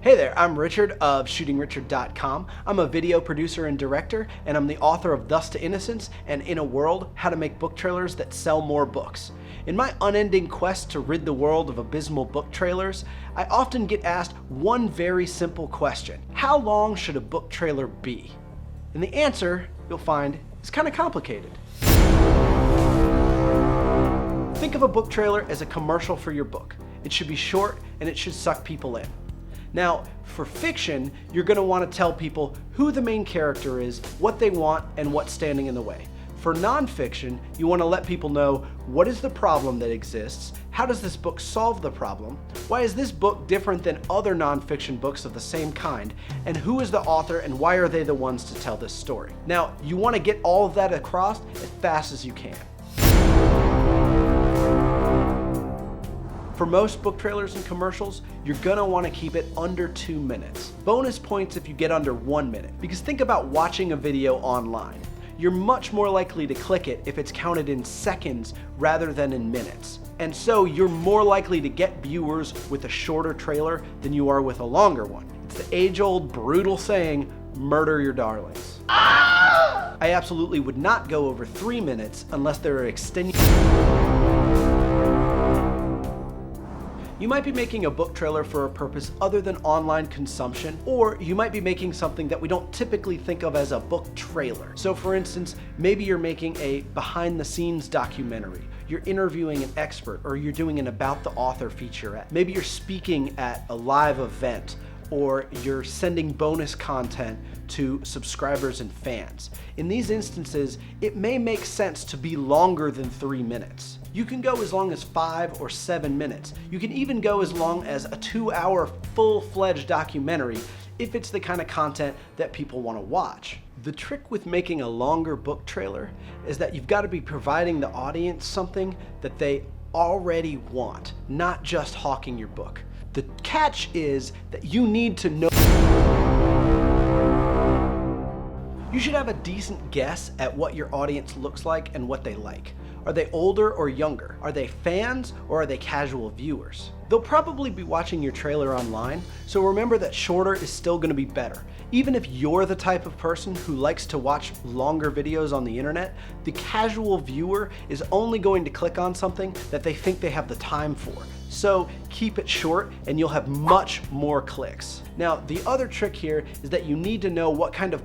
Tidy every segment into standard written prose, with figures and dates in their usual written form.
Hey there, I'm Richard of Shootingrichard.com. I'm a video producer and director, and I'm the author of Thus to Innocence and In a World, How to Make Book Trailers That Sell More Books. In my unending quest to rid the world of abysmal book trailers, I often get asked one very simple question. How long should a book trailer be? And the answer, you'll find, is kind of complicated. Think of a book trailer as a commercial for your book. It should be short and it should suck people in. Now, for fiction, you're going to want to tell people who the main character is, what they want, and what's standing in the way. For nonfiction, you want to let people know what is the problem that exists, how does this book solve the problem, why is this book different than other nonfiction books of the same kind, and who is the author and why are they the ones to tell this story. Now, you want to get all of that across as fast as you can. For most book trailers and commercials, you're gonna wanna keep it under 2 minutes. Bonus points if you get under 1 minute, because think about watching a video online. You're much more likely to click it if it's counted in seconds rather than in minutes. And so you're more likely to get viewers with a shorter trailer than you are with a longer one. It's the age-old brutal saying, murder your darlings. I absolutely would not go over 3 minutes unless there are extenuating. You might be making a book trailer for a purpose other than online consumption, or you might be making something that we don't typically think of as a book trailer. So for instance, maybe you're making a behind-the-scenes documentary, you're interviewing an expert, or you're doing an About the Author featurette. Maybe you're speaking at a live event, or you're sending bonus content to subscribers and fans. In these instances, it may make sense to be longer than 3 minutes. You can go as long as 5 or 7 minutes. You can even go as long as a 2-hour full-fledged documentary if it's the kind of content that people want to watch. The trick with making a longer book trailer is that you've got to be providing the audience something that they already want, not just hawking your book. The catch is that you need to know. You should have a decent guess at what your audience looks like and what they like. Are they older or younger? Are they fans or are they casual viewers? They'll probably be watching your trailer online, so remember that shorter is still going to be better. Even if you're the type of person who likes to watch longer videos on the internet, the casual viewer is only going to click on something that they think they have the time for. So keep it short and you'll have much more clicks. Now, the other trick here is that you need to know what kind of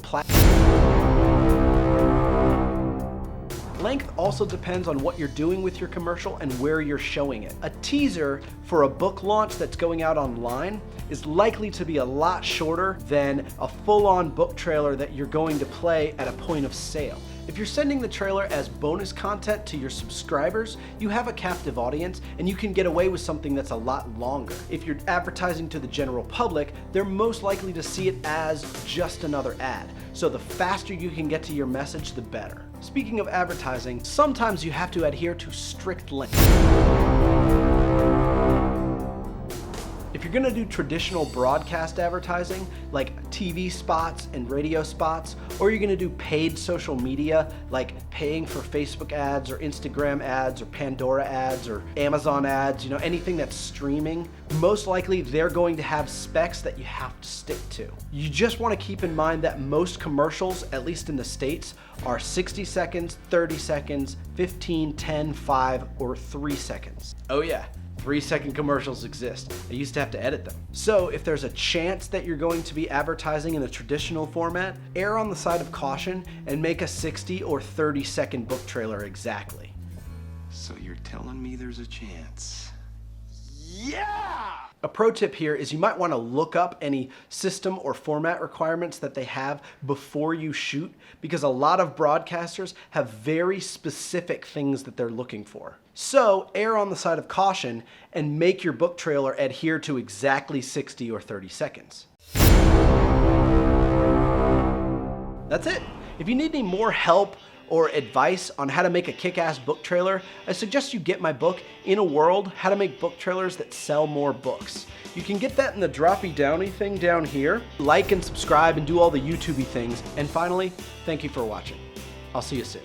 Length also depends on what you're doing with your commercial and where you're showing it. A teaser for a book launch that's going out online is likely to be a lot shorter than a full-on book trailer that you're going to play at a point of sale. If you're sending the trailer as bonus content to your subscribers, you have a captive audience and you can get away with something that's a lot longer. If you're advertising to the general public, they're most likely to see it as just another ad. So the faster you can get to your message, the better. Speaking of advertising, sometimes you have to adhere to strict length. If you're gonna do traditional broadcast advertising, like TV spots and radio spots, or you're gonna do paid social media, like paying for Facebook ads or Instagram ads or Pandora ads or Amazon ads, anything that's streaming, most likely they're going to have specs that you have to stick to. You just wanna keep in mind that most commercials, at least in the States, are 60 seconds, 30 seconds, 15, 10, 5, or 3 seconds. Oh yeah. 3-second commercials exist. I used to have to edit them. So if there's a chance that you're going to be advertising in a traditional format, err on the side of caution and make a 60 or 30-second book trailer exactly. So you're telling me there's a chance? Yeah! A pro tip here is you might want to look up any system or format requirements that they have before you shoot, because a lot of broadcasters have very specific things that they're looking for. So err on the side of caution and make your book trailer adhere to exactly 60 or 30 seconds. That's it. If you need any more help or advice on how to make a kick-ass book trailer, I suggest you get my book, In a World, How to Make Book Trailers That Sell More Books. You can get that in the droppy-downy thing down here. Like and subscribe and do all the YouTube-y things. And finally, thank you for watching. I'll see you soon.